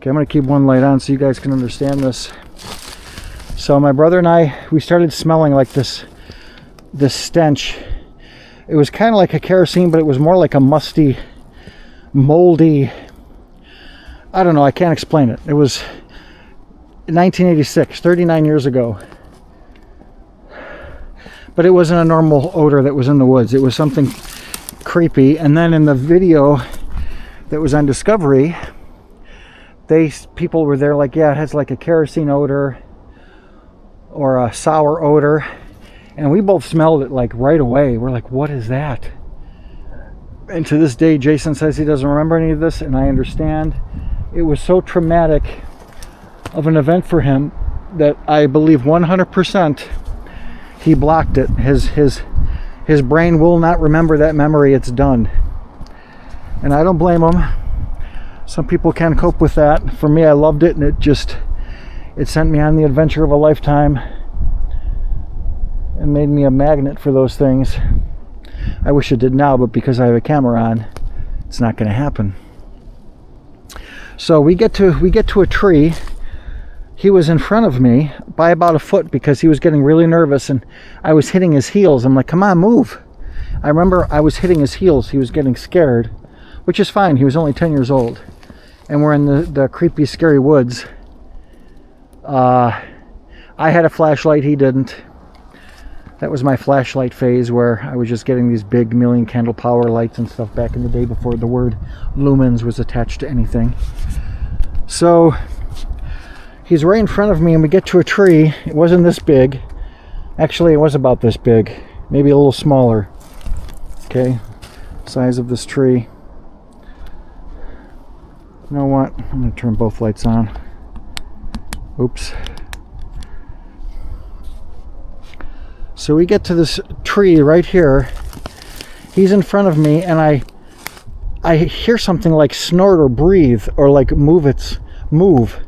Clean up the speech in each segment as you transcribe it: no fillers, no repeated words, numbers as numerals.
Okay, I'm going to keep one light on so you guys can understand this. So my brother and I, we started smelling like this stench. It was kind of like a kerosene, but it was more like a musty, moldy, I don't know, I can't explain it. It was 1986, 39 years ago. But it wasn't a normal odor that was in the woods. It was something creepy. And then in the video that was on Discovery, people were there like, yeah, it has like a kerosene odor or a sour odor. And we both smelled it like right away. We're like, what is that? And to this day, Jason says he doesn't remember any of this, and I understand. It was so traumatic of an event for him that I believe 100% he blocked it. His brain will not remember that memory. It's done. And I don't blame him. Some people can cope with that. For me, I loved it, and it sent me on the adventure of a lifetime and made me a magnet for those things. I wish it did now, but because I have a camera on, it's not going to happen. So we get to a tree. He was in front of me by about a foot because he was getting really nervous, and I was hitting his heels. I'm like, come on, move. I remember I was hitting his heels. He was getting scared, which is fine. He was only 10 years old. And we're in the creepy, scary woods. I had a flashlight. He didn't. That was my flashlight phase, where I was just getting these big million candle power lights and stuff back in the day before the word lumens was attached to anything. So he's right in front of me, and we get to a tree. It wasn't this big. Actually, it was about this big, maybe a little smaller. Okay, size of this tree. You know what? I'm going to turn both lights on. Oops. So we get to this tree right here. He's in front of me, and I hear something like snort or breathe or like move.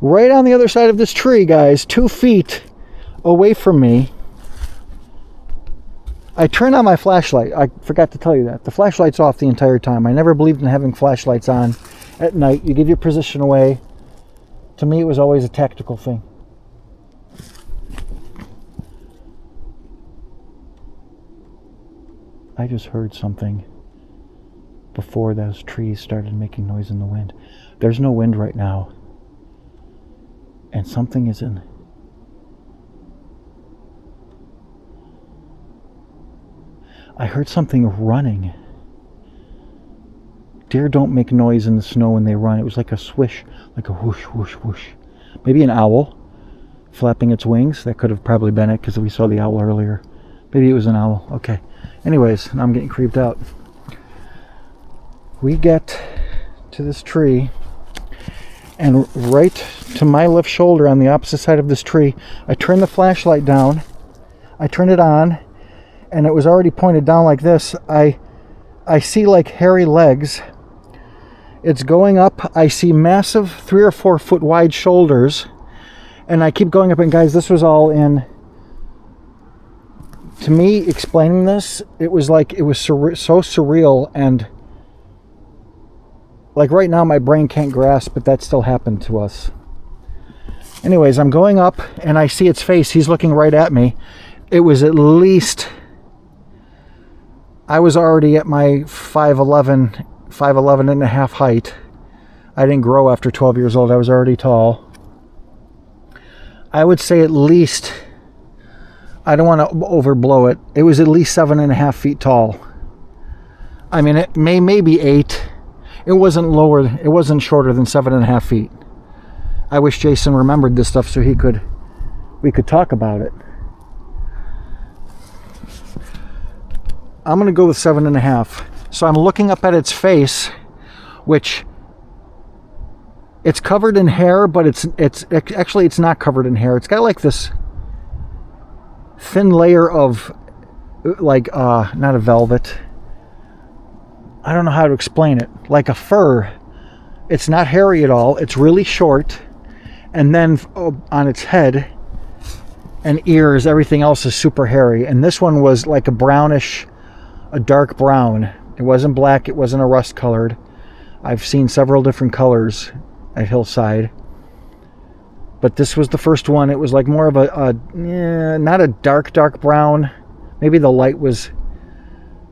Right on the other side of this tree, guys, 2 feet away from me. I turned on my flashlight. I forgot to tell you that. The flashlight's off the entire time. I never believed in having flashlights on at night. You give your position away. To me, it was always a tactical thing. I just heard something before those trees started making noise in the wind. There's no wind right now. And something is in. I heard something running. Deer don't make noise in the snow when they run. It was like a swish, like a whoosh, whoosh, whoosh. Maybe an owl flapping its wings. That could have probably been it because we saw the owl earlier. Maybe it was an owl. Okay. Anyways, now I'm getting creeped out. We get to this tree, and right to my left shoulder on the opposite side of this tree, I turn the flashlight down. I turn it on, and it was already pointed down like this. I see like hairy legs. It's going up. I see massive 3 or 4 foot wide shoulders, and I keep going up. And guys, this was all in. To me, explaining this, it was like, it was so surreal, and like right now my brain can't grasp, but that still happened to us. Anyways, I'm going up, and I see its face. He's looking right at me. It was at least, I was already at my 5'11 and a half height. I didn't grow after 12 years old. I was already tall. I would say at least, I don't want to overblow it. It was at least 7.5 feet tall. I mean, it maybe 8. It wasn't lower. It wasn't shorter than 7.5 feet. I wish Jason remembered this stuff so we could talk about it. I'm gonna go with 7.5. So I'm looking up at its face, which it's covered in hair, but it's actually not covered in hair. It's got like this thin layer of like not a velvet. I don't know how to explain it. Like a fur. It's not hairy at all. It's really short, and then on its head and ears, everything else is super hairy. And this one was like a brownish, a dark brown. It wasn't black. It wasn't a rust colored. I've seen several different colors. hillside. But this was the first one. It was like more of not a dark brown. Maybe the light was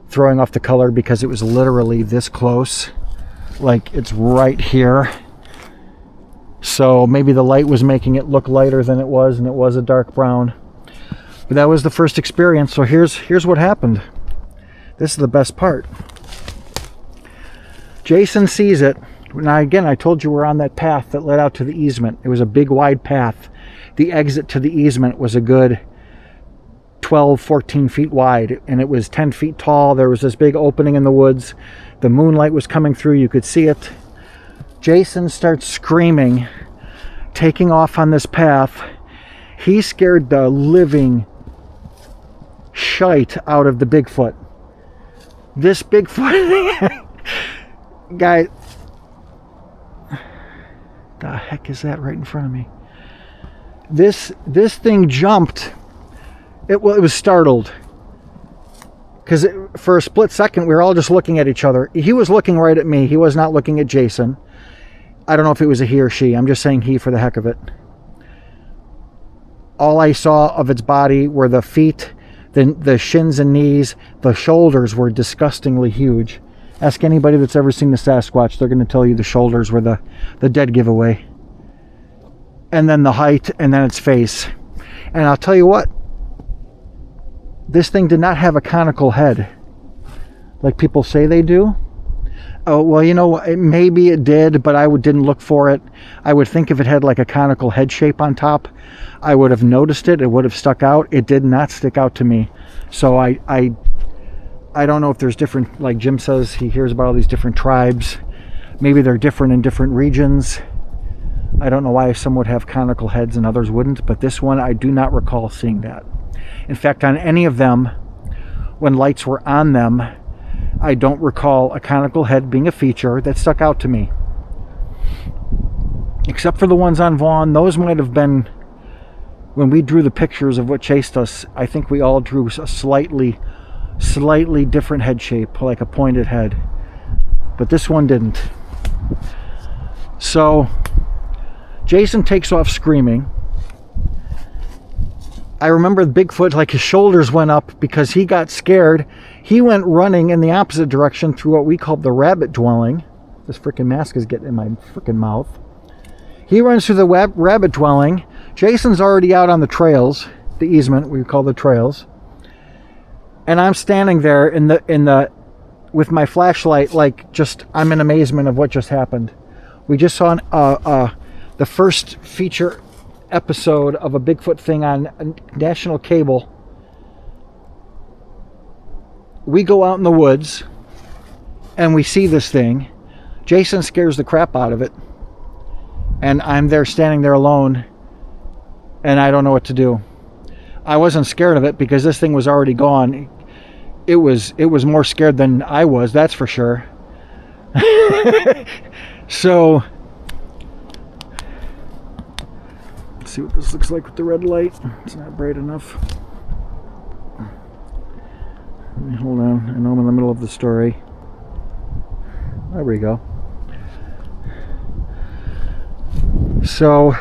throwing off the color because it was literally this close. Like it's right here. So maybe the light was making it look lighter than it was, and it was a dark brown. But that was the first experience. So here's what happened. This is the best part. Jason sees it. Now again, I told you we're on that path that led out to the easement. It was a big wide path. The exit to the easement was a good 12, 14 feet wide, and it was 10 feet tall. There was this big opening in the woods. The moonlight was coming through. You could see it. Jason starts screaming, taking off on this path. He scared the living shite out of the Bigfoot. This Bigfoot guy, the heck is that right in front of me? This thing jumped. It was startled because for a split second we were all just looking at each other. He was looking right at me. He was not looking at Jason. I don't know if it was a he or she. I'm just saying he for the heck of it. All I saw of its body were the feet, the shins and knees. The shoulders were disgustingly huge. Ask anybody that's ever seen the Sasquatch. They're going to tell you the shoulders were the dead giveaway. And then the height, and then its face. And I'll tell you what. This thing did not have a conical head like people say they do. Oh, well, you know, maybe it did, but I didn't look for it. I would think if it had like a conical head shape on top, I would have noticed it. It would have stuck out. It did not stick out to me. So I don't know if there's different, like Jim says, he hears about all these different tribes. Maybe they're different in different regions. I don't know why some would have conical heads and others wouldn't, but this one, I do not recall seeing that. In fact, on any of them, when lights were on them, I don't recall a conical head being a feature that stuck out to me. Except for the ones on Vaughn, those might have been, when we drew the pictures of what chased us, I think we all drew a slightly different head shape, like a pointed head. But this one didn't. So, Jason takes off screaming. I remember the Bigfoot, like his shoulders went up because he got scared. He went running in the opposite direction through what we called the rabbit dwelling. This freaking mask is getting in my freaking mouth. He runs through the rabbit dwelling. Jason's already out on the trails, the easement we call the trails. And I'm standing there in the with my flashlight, like just I'm in amazement of what just happened. We just saw the first feature episode of a Bigfoot thing on national cable. We go out in the woods and we see this thing. Jason scares the crap out of it, and I'm there standing there alone, and I don't know what to do. I wasn't scared of it because this thing was already gone. It was more scared than I was, that's for sure. So let's see what this looks like with the red light. It's not bright enough. Hold on, I know I'm in the middle of the story. There we go. So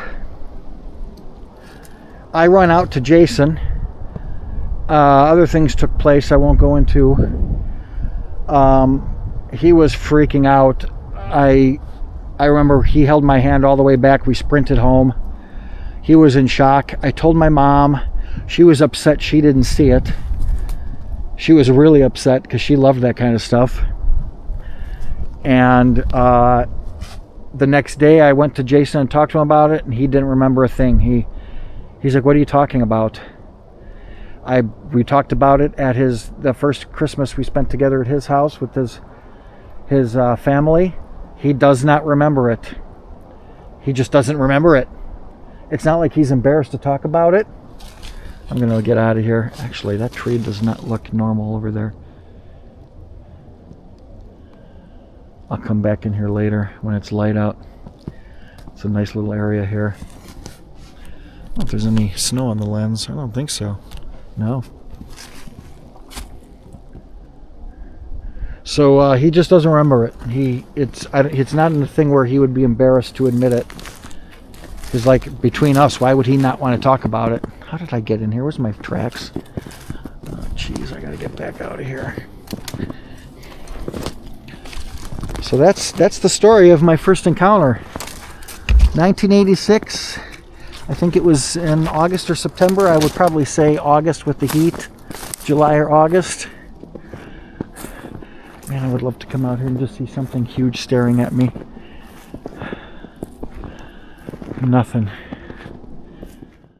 I run out to Jason. Other things took place I won't go into. He was freaking out. I remember he held my hand all the way back. We sprinted home. He was in shock. I told my mom. She was upset she didn't see it. She was really upset because she loved that kind of stuff. And the next day I went to Jason and talked to him about it, and he didn't remember a thing. He's like, "What are you talking about?" We talked about it at the first Christmas we spent together at his house with his family. He does not remember it. He just doesn't remember it. It's not like he's embarrassed to talk about it. I'm gonna get out of here. Actually, that tree does not look normal over there. I'll come back in here later when it's light out. It's a nice little area here. I don't know if there's any snow on the lens. I don't think so. No. So he just doesn't remember it. It's not a thing where he would be embarrassed to admit it. It's like, between us, why would he not want to talk about it? How did I get in here? Where's my tracks? Oh, jeez, I gotta get back out of here. So that's the story of my first encounter. 1986. I think it was in August or September. I would probably say August with the heat. July or August. Man, I would love to come out here and just see something huge staring at me. Nothing.